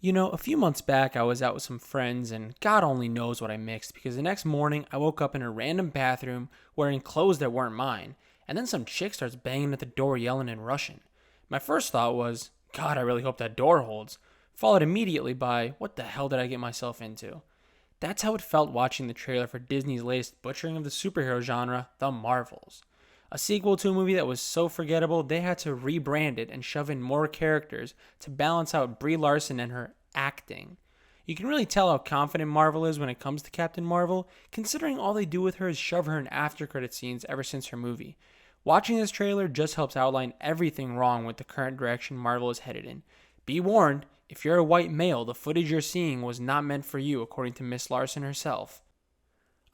A few months back, I was out with some friends, and God only knows what I mixed because the next morning I woke up in a random bathroom wearing clothes that weren't mine, and then some chick starts banging at the door yelling in Russian. My first thought was, God, I really hope that door holds, followed immediately by, what the hell did I get myself into? That's how it felt watching the trailer for Disney's latest butchering of the superhero genre, The Marvels. A sequel to a movie that was so forgettable they had to rebrand it and shove in more characters to balance out Brie Larson and her acting. You can really tell how confident Marvel is when it comes to Captain Marvel, considering all they do with her is shove her in after credit scenes ever since her movie. Watching this trailer just helps outline everything wrong with the current direction Marvel is headed in. Be warned, if you're a white male, the footage you're seeing was not meant for you, according to Miss Larson herself.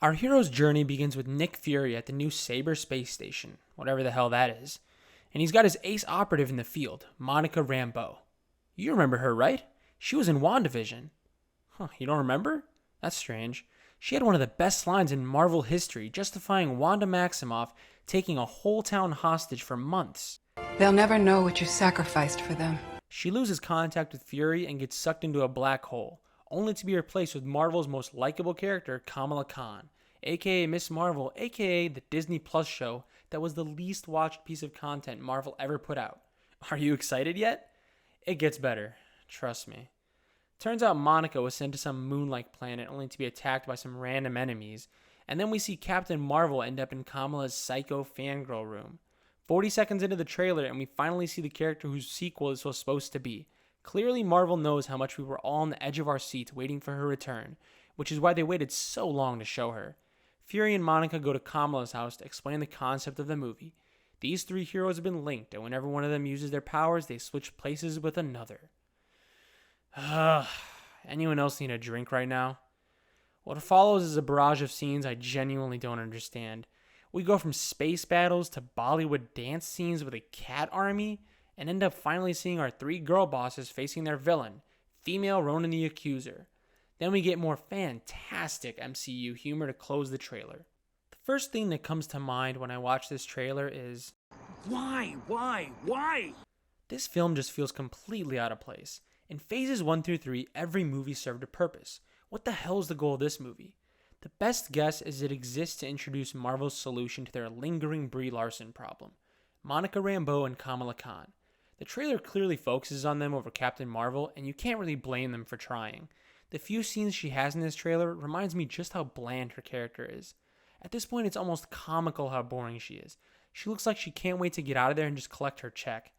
Our hero's journey begins with Nick Fury at the new Sabre space station, whatever the hell that is. And he's got his ace operative in the field, Monica Rambeau. You remember her, right? She was in WandaVision. Huh, you don't remember? That's strange. She had one of the best lines in Marvel history, justifying Wanda Maximoff taking a whole town hostage for months. They'll never know what you sacrificed for them. She loses contact with Fury and gets sucked into a black hole, only to be replaced with Marvel's most likable character, Kamala Khan, aka Miss Marvel, aka the Disney Plus show that was the least watched piece of content Marvel ever put out. Are you excited yet? It gets better, trust me. Turns out Monica was sent to some moon-like planet only to be attacked by some random enemies, and then we see Captain Marvel end up in Kamala's psycho fangirl room. 40 seconds into the trailer, and we finally see the character whose sequel this was supposed to be. Clearly, Marvel knows how much we were all on the edge of our seats waiting for her return, which is why they waited so long to show her. Fury and Monica go to Kamala's house to explain the concept of the movie. These three heroes have been linked, and whenever one of them uses their powers, they switch places with another. Anyone else need a drink right now? What follows is a barrage of scenes I genuinely don't understand. We go from space battles to Bollywood dance scenes with a cat army, and end up finally seeing our three girl bosses facing their villain, female Ronan the Accuser. Then we get more fantastic MCU humor to close the trailer. The first thing that comes to mind when I watch this trailer is, Why? This film just feels completely out of place. In phases 1 through 3, every movie served a purpose. What the hell is the goal of this movie? The best guess is it exists to introduce Marvel's solution to their lingering Brie Larson problem, Monica Rambeau and Kamala Khan. The trailer clearly focuses on them over Captain Marvel, and you can't really blame them for trying. The few scenes she has in this trailer reminds me just how bland her character is. At this point, it's almost comical how boring she is. She looks like she can't wait to get out of there and just collect her check.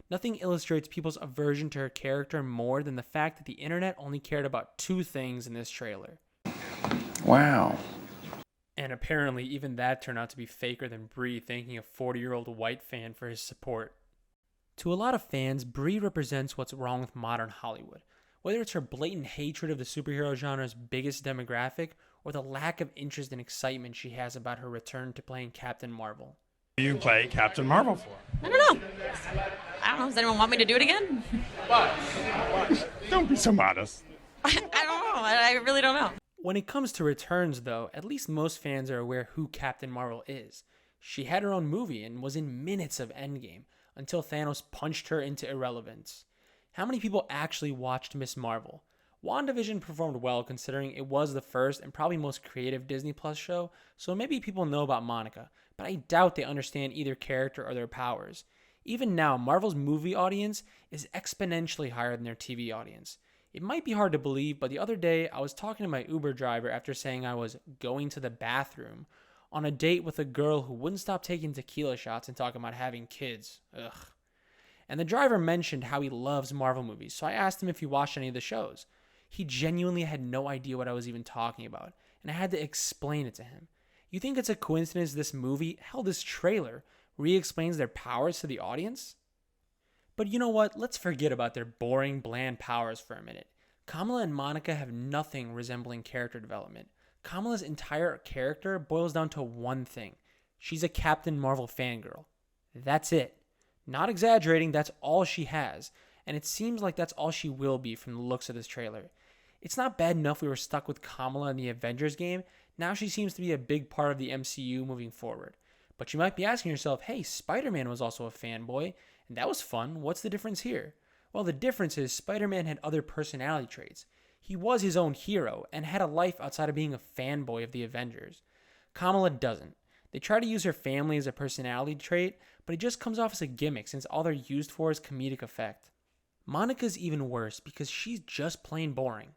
Nothing illustrates people's aversion to her character more than the fact that the internet only cared about two things in this trailer. Wow. And apparently even that turned out to be faker than Brie thanking a 40-year-old white fan for his support. To a lot of fans, Brie represents what's wrong with modern Hollywood. Whether it's her blatant hatred of the superhero genre's biggest demographic or the lack of interest and excitement she has about her return to playing Captain Marvel. You play Captain Marvel for? I don't know. Does anyone want me to do it again? Don't be so modest. I don't know. I really don't know. When it comes to returns, though, at least most fans are aware who Captain Marvel is. She had her own movie and was in minutes of Endgame until Thanos punched her into irrelevance. How many people actually watched Miss Marvel? WandaVision performed well considering it was the first and probably most creative Disney Plus show, so maybe people know about Monica, but I doubt they understand either character or their powers. Even now, Marvel's movie audience is exponentially higher than their TV audience. It might be hard to believe, but the other day I was talking to my Uber driver after saying I was going to the bathroom on a date with a girl who wouldn't stop taking tequila shots and talking about having kids. Ugh. And the driver mentioned how he loves Marvel movies, so I asked him if he watched any of the shows. He genuinely had no idea what I was even talking about, and I had to explain it to him. You think it's a coincidence this movie, hell, this trailer, re-explains their powers to the audience? But you know what? Let's forget about their boring, bland powers for a minute. Kamala and Monica have nothing resembling character development. Kamala's entire character boils down to one thing. She's a Captain Marvel fangirl. That's it. Not exaggerating, that's all she has. And it seems like that's all she will be from the looks of this trailer. It's not bad enough we were stuck with Kamala in the Avengers game. Now she seems to be a big part of the MCU moving forward. But you might be asking yourself, hey, Spider-Man was also a fanboy, and that was fun. What's the difference here? Well, the difference is Spider-Man had other personality traits. He was his own hero and had a life outside of being a fanboy of the Avengers. Kamala doesn't. They try to use her family as a personality trait, but it just comes off as a gimmick since all they're used for is comedic effect. Monica's even worse because she's just plain boring.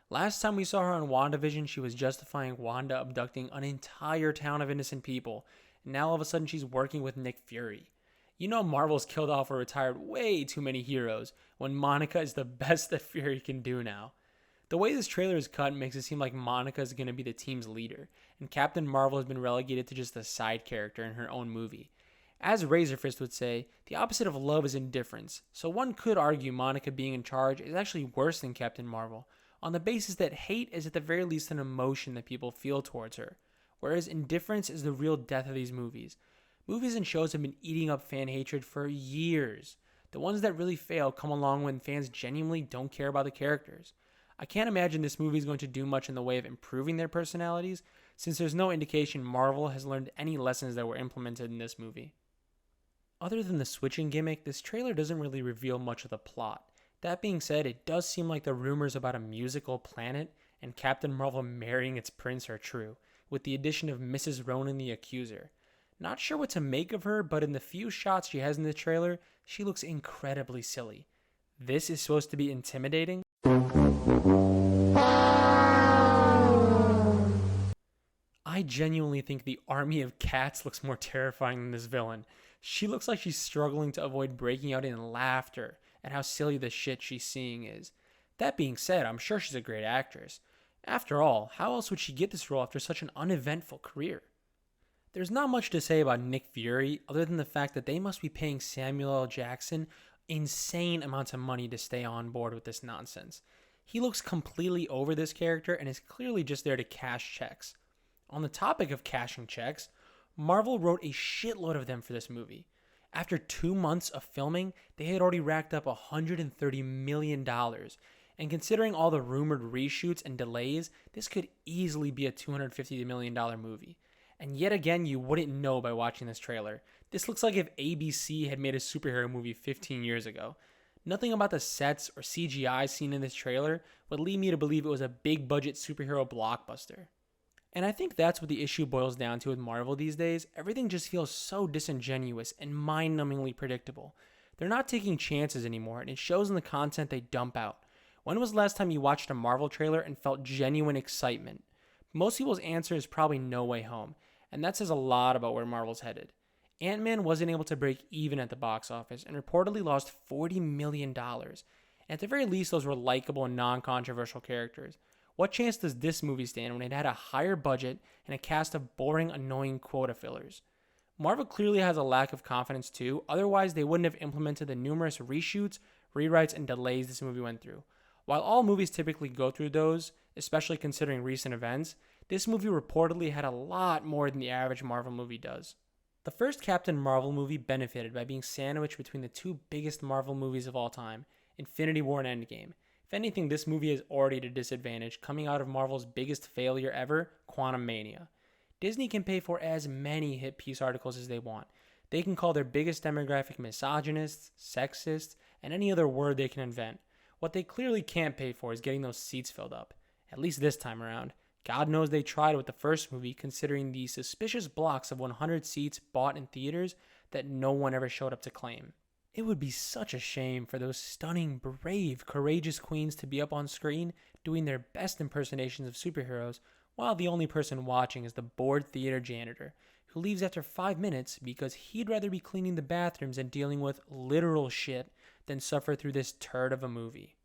Last time we saw her on WandaVision, she was justifying Wanda abducting an entire town of innocent people, and now all of a sudden she's working with Nick Fury. You know Marvel's killed off or retired way too many heroes when Monica is the best that Fury can do now. The way this trailer is cut makes it seem like Monica is going to be the team's leader, and Captain Marvel has been relegated to just a side character in her own movie. As Razorfist would say, the opposite of love is indifference, so one could argue Monica being in charge is actually worse than Captain Marvel, on the basis that hate is at the very least an emotion that people feel towards her, whereas indifference is the real death of these movies. Movies and shows have been eating up fan hatred for years. The ones that really fail come along when fans genuinely don't care about the characters. I can't imagine this movie is going to do much in the way of improving their personalities, since there's no indication Marvel has learned any lessons that were implemented in this movie. Other than the switching gimmick, this trailer doesn't really reveal much of the plot. That being said, it does seem like the rumors about a musical planet and Captain Marvel marrying its prince are true, with the addition of Mrs. Ronan the Accuser. Not sure what to make of her, but in the few shots she has in the trailer, she looks incredibly silly. This is supposed to be intimidating? I genuinely think the army of cats looks more terrifying than this villain. She looks like she's struggling to avoid breaking out in laughter at how silly the shit she's seeing is. That being said, I'm sure she's a great actress. After all, how else would she get this role after such an uneventful career? There's not much to say about Nick Fury other than the fact that they must be paying Samuel L. Jackson insane amounts of money to stay on board with this nonsense. He looks completely over this character and is clearly just there to cash checks. On the topic of cashing checks, Marvel wrote a shitload of them for this movie. After 2 months of filming, they had already racked up $130 million. And considering all the rumored reshoots and delays, this could easily be a $250 million movie. And yet again, you wouldn't know by watching this trailer. This looks like if ABC had made a superhero movie 15 years ago. Nothing about the sets or CGI seen in this trailer would lead me to believe it was a big budget superhero blockbuster. And I think that's what the issue boils down to with Marvel these days. Everything just feels so disingenuous and mind-numbingly predictable. They're not taking chances anymore, and it shows in the content they dump out. When was the last time you watched a Marvel trailer and felt genuine excitement? Most people's answer is probably No Way Home, and that says a lot about where Marvel's headed. Ant-Man wasn't able to break even at the box office and reportedly lost $40 million. And at the very least, those were likable and non-controversial characters. What chance does this movie stand when it had a higher budget and a cast of boring, annoying quota fillers? Marvel clearly has a lack of confidence too, otherwise they wouldn't have implemented the numerous reshoots, rewrites, and delays this movie went through. While all movies typically go through those, especially considering recent events, this movie reportedly had a lot more than the average Marvel movie does. The first Captain Marvel movie benefited by being sandwiched between the two biggest Marvel movies of all time, Infinity War and Endgame. If anything, this movie is already at a disadvantage coming out of Marvel's biggest failure ever, Quantumania. Disney can pay for as many hit piece articles as they want. They can call their biggest demographic misogynists, sexists, and any other word they can invent. What they clearly can't pay for is getting those seats filled up. At least this time around. God knows they tried with the first movie, considering the suspicious blocks of 100 seats bought in theaters that no one ever showed up to claim. It would be such a shame for those stunning, brave, courageous queens to be up on screen doing their best impersonations of superheroes, while the only person watching is the bored theater janitor, who leaves after 5 minutes because he'd rather be cleaning the bathrooms and dealing with literal shit than suffer through this turd of a movie.